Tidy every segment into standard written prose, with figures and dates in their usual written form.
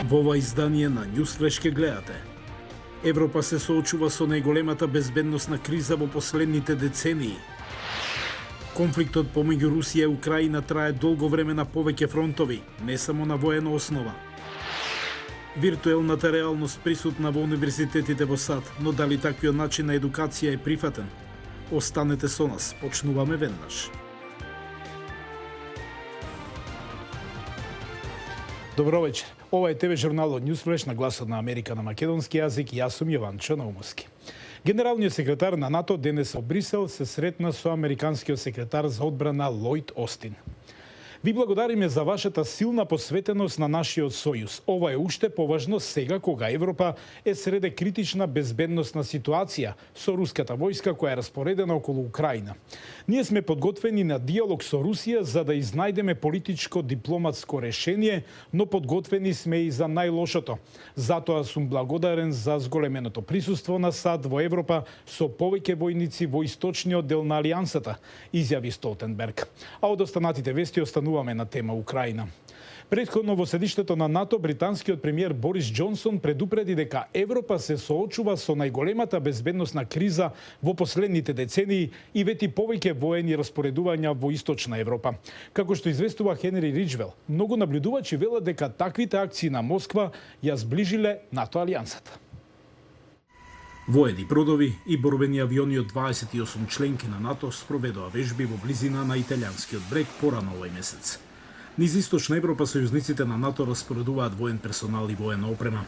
Во ова издание на Newsflash ке гледате. Европа се соочува со најголемата безбедносна криза во последните децении. Конфликтот помеѓу Русија и Украина трае долго време на повеќе фронтови, не само на воена основа. Виртуелната реалност присутна во универзитетите во САД, но дали таквиот начин на едукација е прифатен? Останете со нас, почнуваме веднаш. Добро вечер. Ова е ТВ журналот Newsflash на гласот на Америка на македонски јазик. Јас сум Јованчо Наумовски. Генералниот секретар на НАТО денес во Брисел се сретна со американскиот секретар за одбрана Лојд Остин. Ви благодариме за вашата силна посветеност на нашиот сојуз. Ова е уште поважно сега кога Европа е среде критична безбедносна ситуација со руската војска која е распоредена околу Украина. Ние сме подготвени на диалог со Русија за да изнајдеме политичко-дипломатско решение, но подготвени сме и за најлошото. Затоа сум благодарен за зголеменото присуство на САД во Европа со повеќе војници во источниот дел на алијансата, изјави Столтенберг. А од останатите вести остануваме на тема Украина. Претходно во седиштето на НАТО, британскиот премиер Борис Џонсон предупреди дека Европа се соочува со најголемата безбедносна криза во последните децении и вети повеќе воени распоредувања во Источна Европа. Како што известува Хенри Риджвел, многу наблюдувачи велат дека таквите акции на Москва ја зближиле НАТО алијансата. Воени бродови и борбени авиони од 28 членки на НАТО спроведоа вежби во близина на италијанскиот брег порано овој месец. Низ Источна Европа сојузниците на НАТО распоредуваат воен персонал и воена опрема.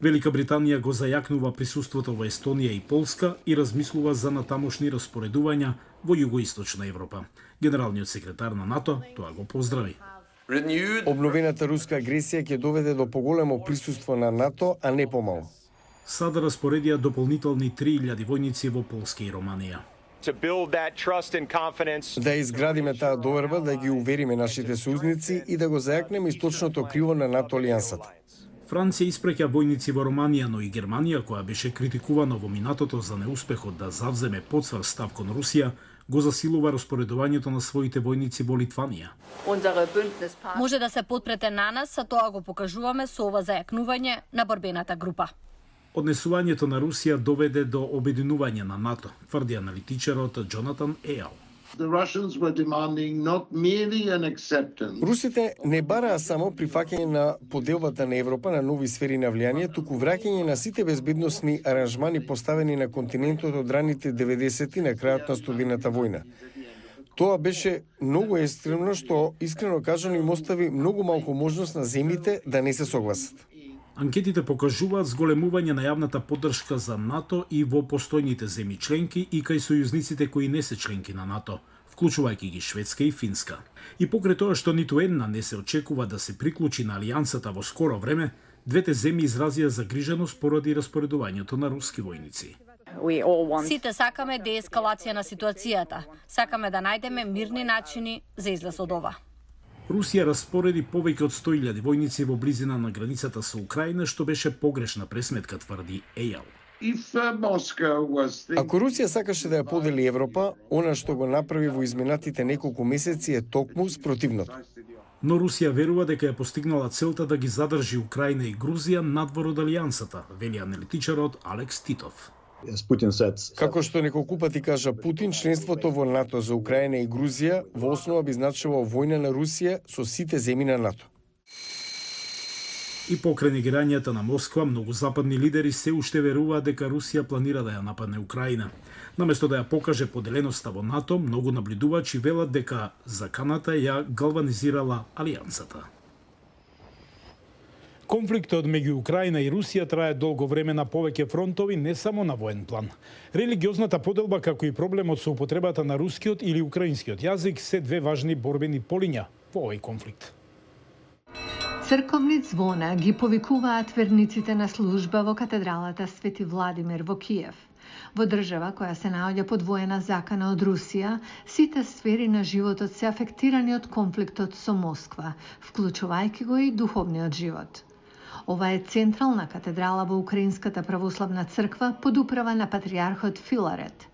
Велика Британија го зајакнува присуството во Естонија и Полска и размислува за натамошни распоредувања во Југоисточна Европа. Генералниот секретар на НАТО тоа го поздрави. Обновената руска агресија ќе доведе до поголемо присуство на НАТО, а не помало. САД распоредија дополнителни 3000 војници во Полска и Романија. Да изградиме таа доверба, да ги увериме нашите сојузници и да го зајакнеме источното криво на НАТО алијансата. Франција испреќа војници во Романија, но и Германија, која беше критикувана во минатото за неуспехот да завземе подсвар став кон Русија, го засилува распоредувањето на своите војници во Литванија. Може да се подпрете на нас, а тоа го покажуваме со ова зајакнување на борбената група. Однесувањето на Русија доведе до обединување на НАТО, тврди аналитичарот Джонатан Ејал. Русите не бараа само прифаќање на поделбата на Европа на нови сфери на влијание, туку враќање на сите безбедносни аранжмани поставени на континентот од раните 90-ти на крајот на студената војна. Тоа беше многу екстремно, што искрено кажано им остави многу малку можност на земјите да не се согласат. Анкетите покажуваат зголемување на јавната поддршка за НАТО и во постојните земји членки и кај сојузниците кои не се членки на НАТО, вклучувајќи ги Шведска и Финска. И покрај тоа што ниту една не се очекува да се приклучи на алијансата во скоро време, двете земји изразија загриженост поради распоредувањето на руски војници. Сите сакаме деескалација на ситуацијата. Сакаме да најдеме мирни начини за излез од ова. Русија распореди повеќе од 100.000 војници во близина на границата со Украина, што беше погрешна пресметка, тврди Ејал. Ако Русија сакаше да ја подели Европа, она што го направи во изминатите неколку месеци е токму спротивното. Но Русија верува дека ја постигнала целта да ги задржи Украина и Грузија надвор од алијансата, вели аналитичарот Алекс Титов. Како што неколку пати кажа Путин, членството во НАТО за Украина и Грузија во основа би значило војна на Русија со сите земји на НАТО. И покрај негирањата на Москва, многу западни лидери се уште веруваат дека Русија планира да ја нападне Украина. Наместо да ја покаже поделеноста во НАТО, многу наблюдувачи велат дека заканата ја галванизирала алијансата. Конфликтот меѓу Украина и Русија трае долго време на повеќе фронтови, не само на воен план. Религиозната поделба, како и проблемот со употребата на рускиот или украинскиот јазик се две важни борбени полиња во овој конфликт. Црковни звона ги повикуваат верниците на служба во катедралата Свети Владимир во Киев. Во држава која се наоѓа под воена закана од Русија, сите сфери на животот се афектирани од конфликтот со Москва, вклучувајќи го и духовниот живот. Ова е централна катедрала во Украинската православна црква под управа на патриархот Филарет.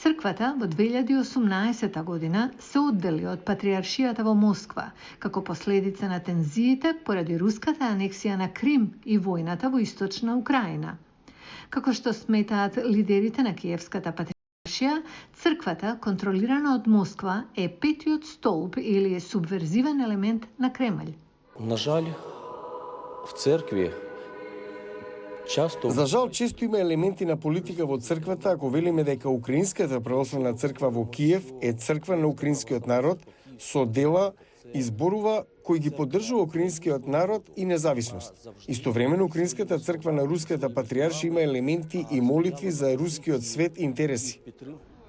Црквата во 2018 година се оддели од Патриаршијата во Москва, како последица на тензиите поради руската анексија на Крим и војната во источна Украина. Како што сметаат лидерите на Киевската патриаршија, црквата, контролирана од Москва, е петиот столб или субверзивен елемент на Кремљ. На жаль, в церкви За жал, често има елементи на политика во црквата, ако велиме дека Украинската православна црква во Киев е црква на украинскиот народ, со дела изборува кој ги поддржува украинскиот народ и независност. Истовремено, Украинската црква на Руската патриаршија има елементи и молитви за рускиот свет и интереси.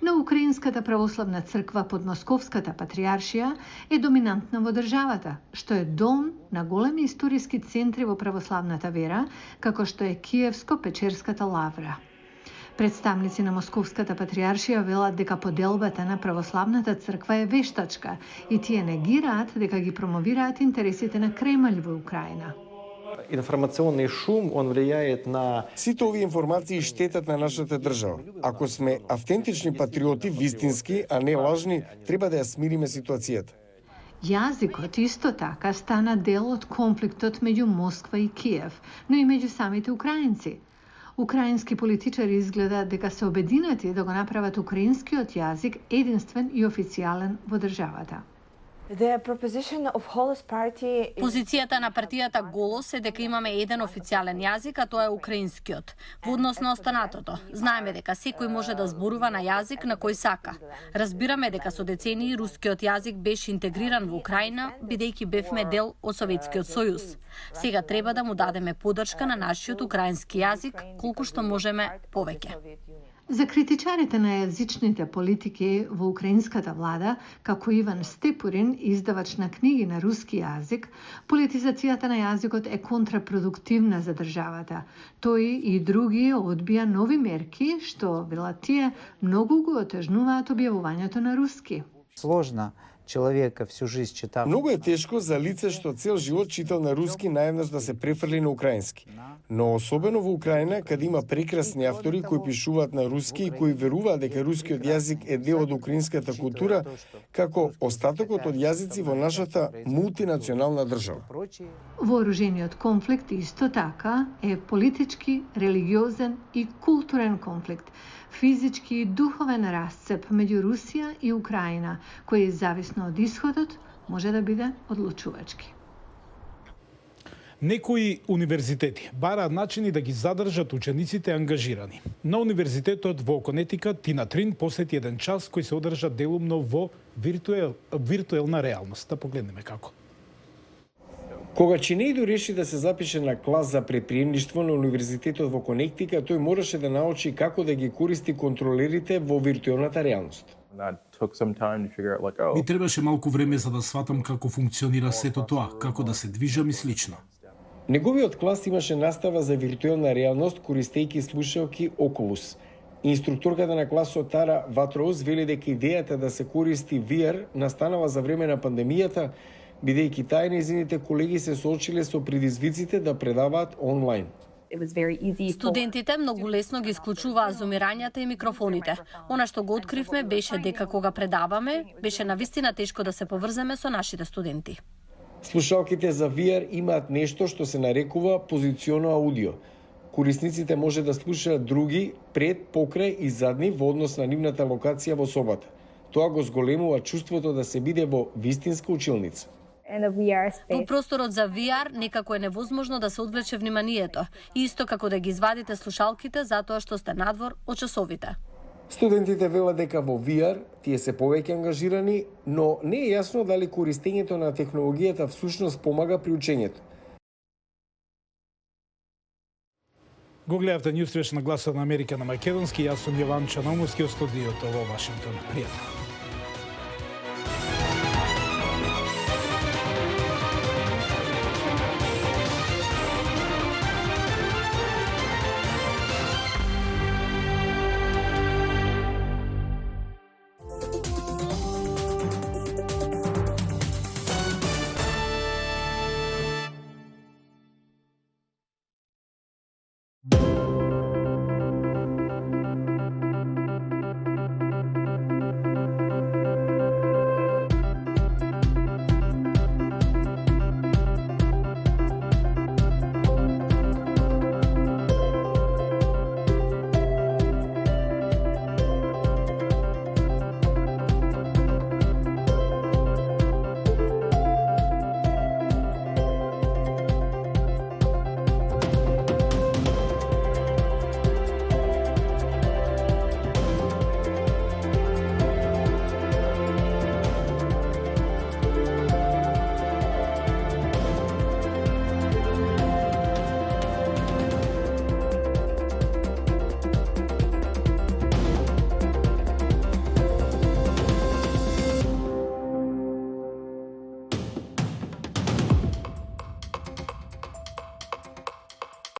Но Украинската православна црква под Московската патриаршија е доминантна во државата, што е дом на големи историски центри во православната вера, како што е Киевско-Печерската лавра. Представници на Московската патриаршија велат дека поделбата на православната црква е вештачка и тие негираат дека ги промовираат интересите на Кремљ во Украина. Информационный шум, он влияет на... Сите овие информации штетат на нашата држава. Ако сме автентични патриоти, вистински, а не лажни, треба да ја смириме ситуацијата. Јазикот исто така стана дел од конфликтот меѓу Москва и Киев, но и меѓу самите украинци. Украински политичари изгледа дека се обединети да го направат украинскиот јазик единствен и официјален во државата. Позицијата на партијата Голос е дека имаме еден официјален јазик, а тоа е украинскиот. Во однос на останатото, знаеме дека секој може да зборува на јазик на кој сака. Разбираме дека со децении рускиот јазик беше интегриран во Украина, бидејќи бевме дел од Советскиот сојуз. Сега треба да му дадеме поддршка на нашиот украински јазик колку што можеме повеќе. За критичарите на јазичните политики во украинската влада, како Иван Степурин, издавач на книги на руски јазик, политизацијата на јазикот е контрапродуктивна за државата. Тој и други одбија нови мерки, што, велат тие, многу го отежнуваат објавувањето на руски. Сложно човека всю жизнь читав. Многу е тешко за лице што цел живот читал на руски наеднаш да се префрли на украински. Но особено во Украина, каде има прекрасни автори кои пишуваат на руски и кои веруваат дека рускиот јазик е дел од украинската култура, како остатокот од јазици во нашата мултинационална држава. Вооружениот конфликт исто така е политички, религиозен и културен конфликт, физички и духовен расцеп меѓу Русија и Украина, кој зависно од исходот може да биде одлучувачки. Некои универзитети бараат начини да ги задржат учениците ангажирани. На универзитетот во Конетика Тина Трин посети еден час кој се одржа делумно во виртуелна реалност. Да погледнеме како. Кога Чинејдо реши да се запише на клас за предприемништво на универзитетот во Конектика, тој мораше да научи како да ги користи контролерите во виртуелната реалност. Ми требаше малку време за да сватам како функционира сето тоа, како да се движам и слично. Неговиот клас имаше настава за виртуелна реалност користејќи слушалки Oculus. Инструкторката на класот Тара Ватроуз вели дека идејата да се користи VR настанала за време на пандемијата, бидејќи таа и нејзините колеги се соочиле со предизвиците да предаваат онлайн. Студентите многу лесно ги исклучуваа зумирањата и микрофоните. Она што го откривме беше дека кога предаваме, беше навистина тешко да се поврземе со нашите студенти. Слушалките за VR имаат нешто што се нарекува позиционо аудио. Корисниците може да слушаат други пред, покрај и задни во однос на нивната локација во собата. Тоа го зголемува чувството да се биде во вистинска училница. Во просторот за VR некако е невозможно да се одвлече вниманието, исто како да ги извадите слушалките затоа што сте надвор од часовите. Студентите велат дека во VR тие се повеќе ангажирани, но не е јасно дали користењето на технологијата всушност помага при учењето. Го гледавте Ньюс на Гласот на Америка на македонски, јас сум Јован Чаномовски од студиото во Вашингтон. Пријатно.